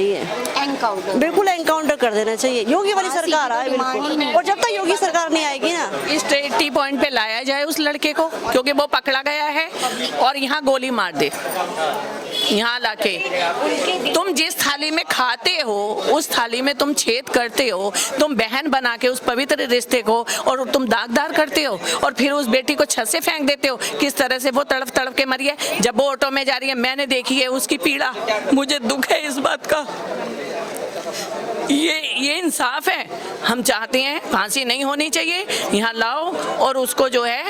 Encounter, बिल्कुल encounter कर देना चाहिए। योगी वाली सरकार आए बिल्कुल, और जब तक योगी सरकार नहीं आएगी ना, इस टी पॉइंट पे लाया जाए उस लड़के को, क्योंकि वो पकड़ा गया है, और यहाँ गोली मार दे। यहाँ लाके तुम जिस थाली में खाते हो उस थाली में तुम छेद करते हो, तुम बहन बना के उस पवित्र रिश्ते को और तुम दागदार करते हो, और फिर उस बेटी को छत से फेंक देते हो। किस तरह से वो तड़प तड़प के मरी है जब वो ऑटो में जा रही है, मैंने देखी है उसकी पीड़ा, मुझे दुख है इस बात का। ये इंसाफ है। हम चाहते हैं फांसी नहीं होनी चाहिए, यहाँ लाओ और उसको जो है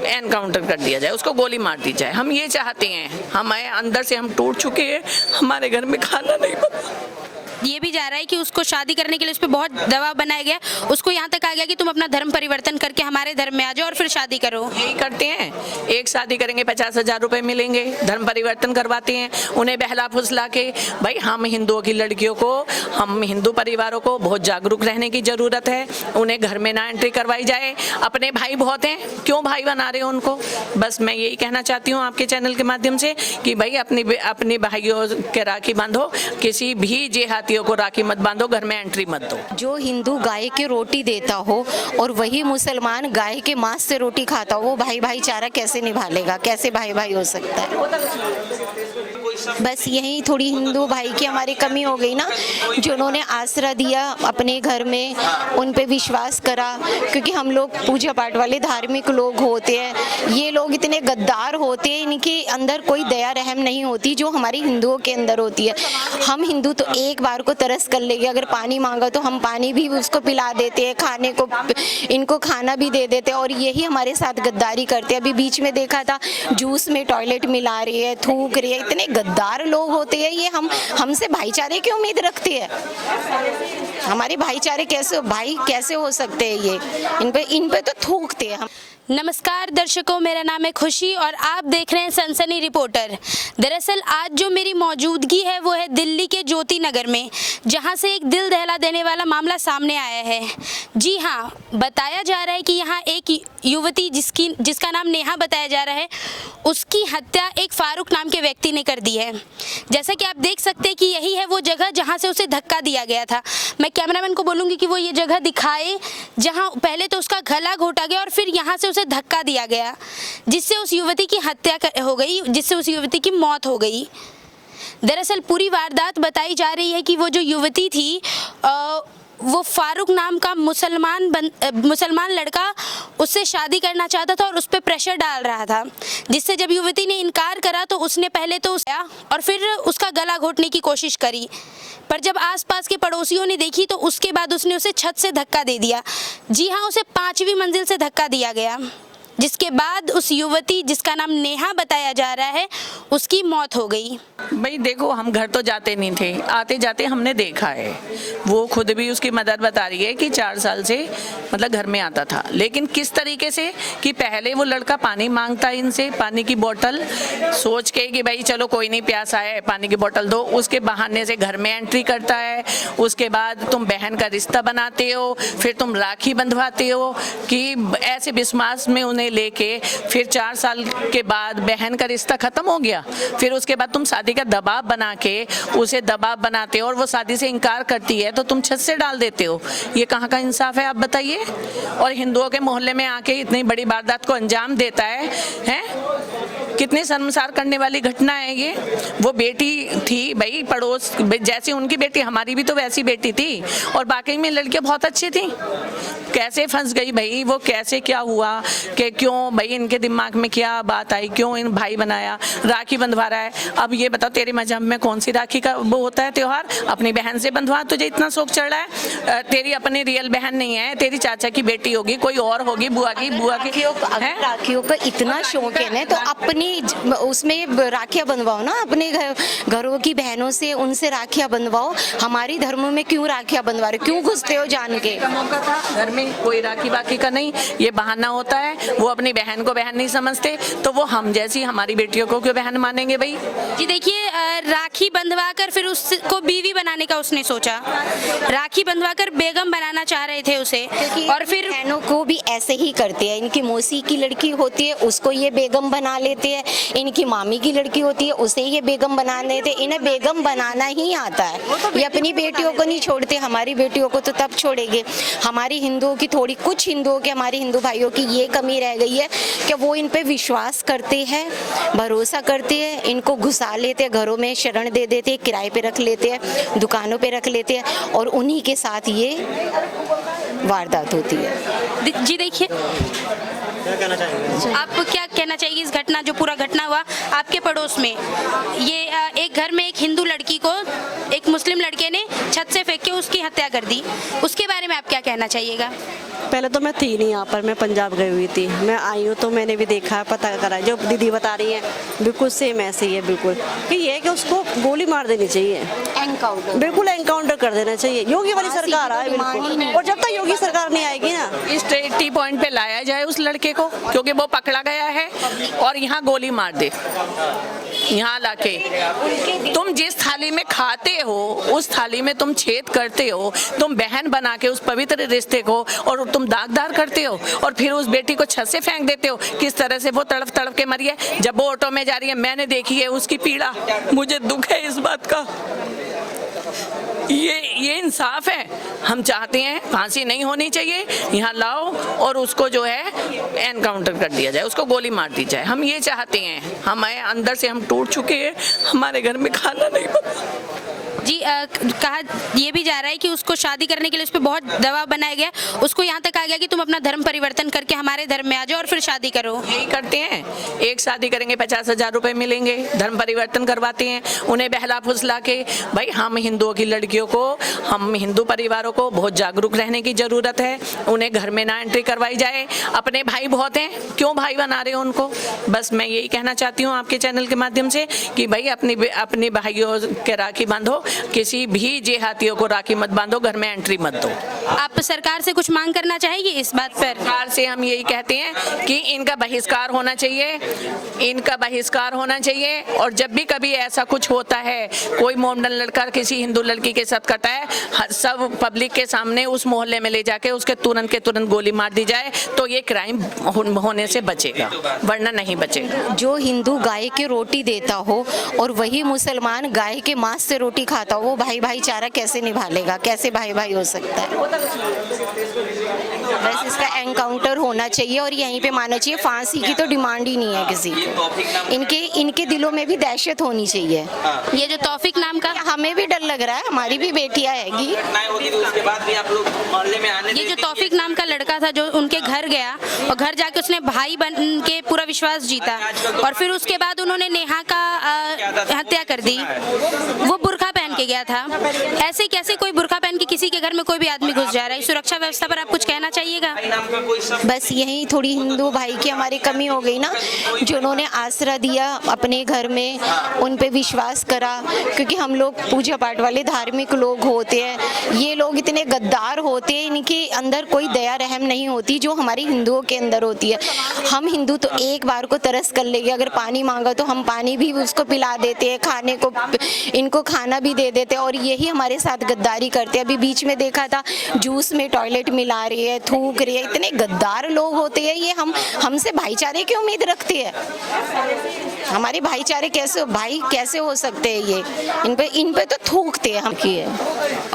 एनकाउंटर कर दिया जाए, उसको गोली मार दी जाए। हम ये चाहते हैं। हमें अंदर से हम टूट चुके हैं, हमारे घर में खाना नहीं बना। ये भी जा रहा है कि उसको शादी करने के लिए उस पर बहुत दबाव बनाया गया, उसको यहाँ तक आ गया कि तुम अपना धर्म परिवर्तन करके हमारे धर्म में आ जाओ और फिर शादी करो। यही करते हैं, एक शादी करेंगे 50,000 रुपए मिलेंगे, धर्म परिवर्तन करवाते हैं उन्हें बहला फुसला के। भाई हम हिंदुओं की लड़कियों को, हम हिंदू परिवारों को बहुत जागरूक रहने की जरूरत है। उन्हें घर में ना एंट्री करवाई जाए। अपने भाई बहुत हैं, क्यों भाई बना रहे हो उनको? बस मैं यही कहना चाहती हूँ आपके चैनल के माध्यम से कि भाई अपनी भाइयों के राखी बांधो, किसी भी जेहातियों को राखी मत बांधो, घर में एंट्री मत दो। जो हिंदू गाय की रोटी देता हो और वही मुसलमान गाय के मांस से रोटी खाता हो, वो भाई भाईचारा कैसे निभा लेगा? कैसे भाई भाई हो सकता है? बस यही थोड़ी हिंदू भाई की हमारी कमी हो गई ना, जो उन्होंने आसरा दिया अपने घर में, उन पे विश्वास करा, क्योंकि हम लोग पूजा पाठ वाले धार्मिक लोग होते हैं। ये लोग इतने गद्दार होते हैं, इनके अंदर कोई दया रहम नहीं होती जो हमारी हिंदुओं के अंदर होती है। हम हिंदू तो एक बार को तरस कर लेंगे, अगर पानी मांगा तो हम पानी भी उसको पिला देते हैं, खाने को इनको खाना भी दे देते हैं, और यही हमारे साथ गद्दारी करते हैं। अभी बीच में देखा था जूस में टॉयलेट मिला रही है, थूक रही है। इतने गद्दार लोग होते हैं ये। हमसे भाईचारे की उम्मीद रखती है? हमारे भाईचारे कैसे हो सकते हैं? ये इन पे तो थूकते हैं हम। नमस्कार दर्शकों, मेरा नाम है खुशी और आप देख रहे हैं सनसनी रिपोर्टर। दरअसल आज जो मेरी मौजूदगी है वो है दिल्ली के ज्योति नगर में, जहां से एक दिल दहला देने वाला मामला सामने आया है। जी हाँ, बताया जा रहा है कि यहाँ एक युवती जिसका नाम नेहा बताया जा रहा है, उसकी हत्या एक फारूक नाम के व्यक्ति ने कर दी है। जैसा कि आप देख सकते हैं कि यही है वो जगह जहाँ से उसे धक्का दिया गया था। मैं कैमरामैन को बोलूँगी कि वो ये जगह दिखाए जहाँ पहले तो उसका गला घोटा गया और फिर यहाँ से धक्का दिया गया, जिससे उस युवती की हत्या हो गई, जिससे उस युवती की मौत हो गई। दरअसल पूरी वारदात बताई जा रही है कि वो जो युवती थी वो फारूक नाम का मुसलमान लड़का उससे शादी करना चाहता था और उस पर प्रेशर डाल रहा था, जिससे जब युवती ने इनकार करा तो उसने पहले तो और फिर उसका गला घोटने की कोशिश करी, पर जब आसपास के पड़ोसियों ने देखी तो उसके बाद उसने उसे छत से धक्का दे दिया। जी हाँ, उसे 5वीं मंजिल से धक्का दिया गया, जिसके बाद उस युवती जिसका नाम नेहा बताया जा रहा है उसकी मौत हो गई। भाई देखो, हम घर तो जाते नहीं थे, आते जाते हमने देखा है। वो खुद भी उसकी मदर बता रही है कि 4 साल से मतलब घर में आता था, लेकिन किस तरीके से कि पहले वो लड़का पानी मांगता है इनसे, पानी की बोतल सोच के कि भाई चलो कोई नहीं प्यासा है पानी की बोतल दो, उसके बहाने से घर में एंट्री करता है। उसके बाद तुम बहन का रिश्ता बनाते हो, फिर तुम राखी बंधवाते हो कि ऐसे विश्वास में उन्हें लेके, फिर 4 साल के बाद बहन का रिश्ता खत्म हो गया, फिर उसके बाद तुम शादी का दबाव बना के उसे दबाव बनाते हो और वो शादी से इनकार करती है तो तुम छत से डाल देते हो। ये कहाँ का इंसाफ है आप बताइए? और हिंदुओं के मोहल्ले में आके इतनी बड़ी वारदात को अंजाम देता है? कितनी शर्मसार करने वाली घटना है ये। वो बेटी थी भाई पड़ोस जैसी, उनकी बेटी हमारी भी तो वैसी बेटी थी, और बाकी में लड़कियां बहुत अच्छी थी। कैसे फंस गई भाई वो? कैसे क्या हुआ कि क्यों भाई इनके दिमाग में क्या बात आई, क्यों इन भाई बनाया, राखी बंधवा रहा है? अब ये बताओ तेरे मजहब में कौन सी राखी का वो होता है त्योहार? अपनी बहन से बंधवा, तुझे इतना शौक चढ़ रहा है? तेरी अपनी रियल बहन नहीं है, तेरी चाचा की बेटी होगी, कोई और होगी, बुआ की राखियों का इतना शौक है ना, तो अपनी उसमें राखियां बंधवाओ ना, अपने घरों की बहनों से, उनसे राखियां बंधवाओ। हमारी धर्मों में क्यों राखियां बंधवा रहे, क्यों घुसते हो जान के? मौका था घर में, कोई राखी बाकी का नहीं, ये बहाना होता है। वो अपनी बहन को बहन नहीं समझते तो वो हम जैसी हमारी बेटियों को क्यों बहन मानेंगे भाई? जी देखिए, राखी बंधवा कर फिर उसको बीवी बनाने का उसने सोचा, राखी बंधवा कर बेगम बनाना चाह रहे थे उसे, और फिर बहनों को भी ऐसे ही करते हैं। इनकी मौसी की लड़की होती है उसको ये बेगम बना लेते हैं, है, इनकी मामी की लड़की होती है, उसे ये बेगम बना देते। इन्हें बेगम बनाना ही आता है। ये अपनी बेटियों को नहीं छोड़ते, हमारी बेटियों को तो तब छोड़ेंगे। हमारी हिंदुओं की थोड़ी, कुछ हिंदुओं के, हमारे हिंदू भाइयों की ये कमी रह गई है कि वो इन पे विश्वास करते हैं, भरोसा करते हैं, इनको घुसा लेते हैं घरों में, शरण दे देते हैं, किराए पे रख लेते हैं, दुकानों पे रख लेते हैं और उन्हीं के साथ ये वारदात होती है। जी देखिए, क्या कहना चाहेंगे? आप क्या कहना चाहिए इस घटना, जो पूरा घटना हुआ आपके पड़ोस में? ये एक घर में एक हिंदू लड़की को एक मुस्लिम लड़के ने छत से फेंक के उसकी हत्या कर दी, उसके बारे में आप क्या कहना चाहिएगा? पहले तो मैं थी नहीं यहाँ पर, मैं पंजाब गई हुई थी। मैं आई हूँ तो मैंने भी देखा, पता करा, जो दीदी बता रही है बिल्कुल सेम ऐसे ही है। बिल्कुल कि ये है कि उसको गोली मार देनी चाहिए, बिल्कुल एनकाउंटर कर देना चाहिए। योगी वाली सरकार आए बिल्कुल, और जब तक योगी सरकार नहीं आएगी ना, इस टी पॉइंट पे लाया जाए उस लड़के को, क्योंकि वो पकड़ा गया है और यहाँ गोली मार दे। यहाँ लाके तुम जिस थाली में खाते हो उस थाली में तुम छेद करते हो, तुम बहन बना के उस पवित्र रिश्ते को और तुम दागदार करते हो और फिर उस बेटी को छत से फेंक देते हो। किस तरह से वो तड़प तड़प के मरी है जब वो ऑटो में जा रही है, मैंने देखी है उसकी पीड़ा, मुझे दुख है इस बात का। ये इंसाफ है? हम चाहते हैं फांसी नहीं होनी चाहिए, यहाँ लाओ और उसको जो है एनकाउंटर कर दिया जाए, उसको गोली मार दी जाए। हम ये चाहते हैं, हमें अंदर से हम टूट चुके हैं, हमारे घर में खाना नहीं बना। जी कहा ये भी जा रहा है कि उसको शादी करने के लिए उस पर बहुत दबाव बनाया गया, उसको यहाँ तक आ गया कि तुम अपना धर्म परिवर्तन करके हमारे धर्म में आ जाओ और फिर शादी करो। यही करते हैं, एक शादी करेंगे 50,000 रुपए मिलेंगे, धर्म परिवर्तन करवाते हैं उन्हें बहला फुसला के। भाई हम हिंदुओं की लड़कियों को, हम हिंदू परिवारों को बहुत जागरूक रहने की जरूरत है, उन्हें घर में ना एंट्री करवाई जाए। अपने भाई बहुत हैं, क्यों भाई बना रहे हो उनको? बस मैं यही कहना चाहती हूँ आपके चैनल के माध्यम से कि भाई अपने भाइयों के राखी बांधो, किसी भी जेहातियों को राखी मत बांधो, घर में एंट्री मत दो। आप सरकार से कुछ मांग करना चाहेंगे इस बात पर? सरकार से हम यही कहते हैं कि इनका बहिष्कार होना चाहिए, इनका बहिष्कार होना चाहिए। और जब भी कभी ऐसा कुछ होता है, कोई मोमडन लड़का किसी हिंदू लड़की के साथ करता है, सब पब्लिक के सामने उस मोहल्ले में ले जाके उसके तुरंत के तुरंत गोली मार दी जाए, तो ये क्राइम होने से बचेगा, वरना नहीं बचेगा। जो हिंदू गाय की रोटी देता हो और वही मुसलमान गाय के मांस से रोटी खाता हो, वो भाई भाईचारा कैसे निभा लेगा? कैसे भाई भाई हो सकता है? बस इसका एनकाउंटर होना चाहिए और यहीं पे मानना चाहिए। फांसी की तो डिमांड ही नहीं है किसी को। इनके दिलों में भी दहशत होनी चाहिए। ये जो तौफीक नाम का, हमें भी डर लग रहा है, हमारी भी बेटियां हैगी। ये जो तौफीक नाम का लड़का था जो उनके घर गया और घर जाके उसने भाई बन के पूरा विश्वास जीता और फिर उसके बाद उन्होंने नेहा का हत्या कर दी। वो बुर्का पहन के गया था, ऐसे कैसे कोई बुर्का पहन के किसी के घर में कोई भी आदमी घुस जा रहा है? सुरक्षा व्यवस्था पर आप कुछ कहना चाहिएगा? बस यही थोड़ी हिंदू भाई की हमारी कमी हो गई ना, जिन्होंने आसरा दिया अपने घर में, उन पे विश्वास करा, क्योंकि हम लोग पूजा पाठ वाले धार्मिक लोग होते हैं। ये लोग इतने गद्दार होते हैं, इनके अंदर कोई दया रहम नहीं होती जो हमारे हिंदुओं के अंदर होती है। हम हिंदू तो एक बार को तरस कर लेंगे, अगर पानी मांगा तो हम पानी भी उसको पिला देते हैं, खाने को इनको खाना भी दे देते हैं, और यही हमारे साथ गद्दारी करते हैं। अभी बीच में देखा था जूस में टॉयलेट मिला रही है, थूक रही है। इतने गद्दार लोग होते हैं ये। हमसे भाईचारे की उम्मीद रखते हैं? हमारे भाईचारे कैसे हो सकते हैं? ये इन पे तो थूकते हैं हम की है।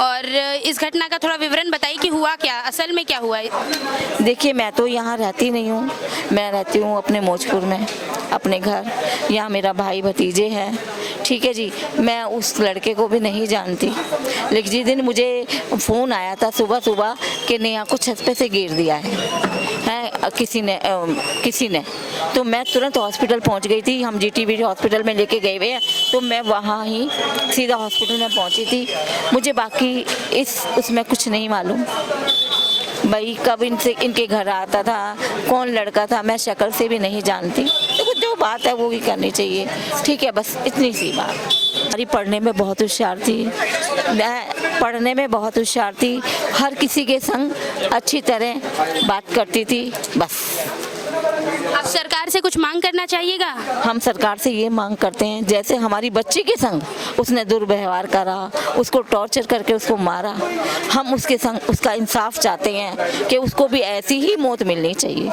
और इस घटना का थोड़ा विवरण बताइए कि हुआ क्या, असल में क्या हुआ? देखिए, मैं तो यहाँ रहती नहीं हूँ, मैं रहती हूँ अपने मौजपुर में, अपने घर। यहाँ मेरा भाई भतीजे हैं, ठीक है जी। मैं उस लड़के को भी नहीं जानती, लेकिन जिस दिन मुझे फ़ोन आया था सुबह कि नेहा को छत पे से गिर दिया है किसी ने, तो मैं तुरंत हॉस्पिटल पहुंच गई थी। हम जीटीबी हॉस्पिटल में लेके गए हुए हैं, तो मैं वहाँ ही सीधा हॉस्पिटल में पहुंची थी। मुझे बाकी उसमें कुछ नहीं मालूम भाई, कब इनके घर आता था, कौन लड़का था, मैं शक्ल से भी नहीं जानती। तो जो बात है वो भी करनी चाहिए, ठीक है, बस इतनी सी बात। हमारी पढ़ने में बहुत होशियार थी, मैं पढ़ने में बहुत होशियार थी, हर किसी के संग अच्छी तरह बात करती थी। बस आप सरकार से कुछ मांग करना चाहिएगा? हम सरकार से ये मांग करते हैं, जैसे हमारी बच्ची के संग उसने दुर्व्यवहार करा, उसको टॉर्चर करके उसको मारा, हम उसके संग उसका इंसाफ चाहते हैं कि उसको भी ऐसी ही मौत मिलनी चाहिए।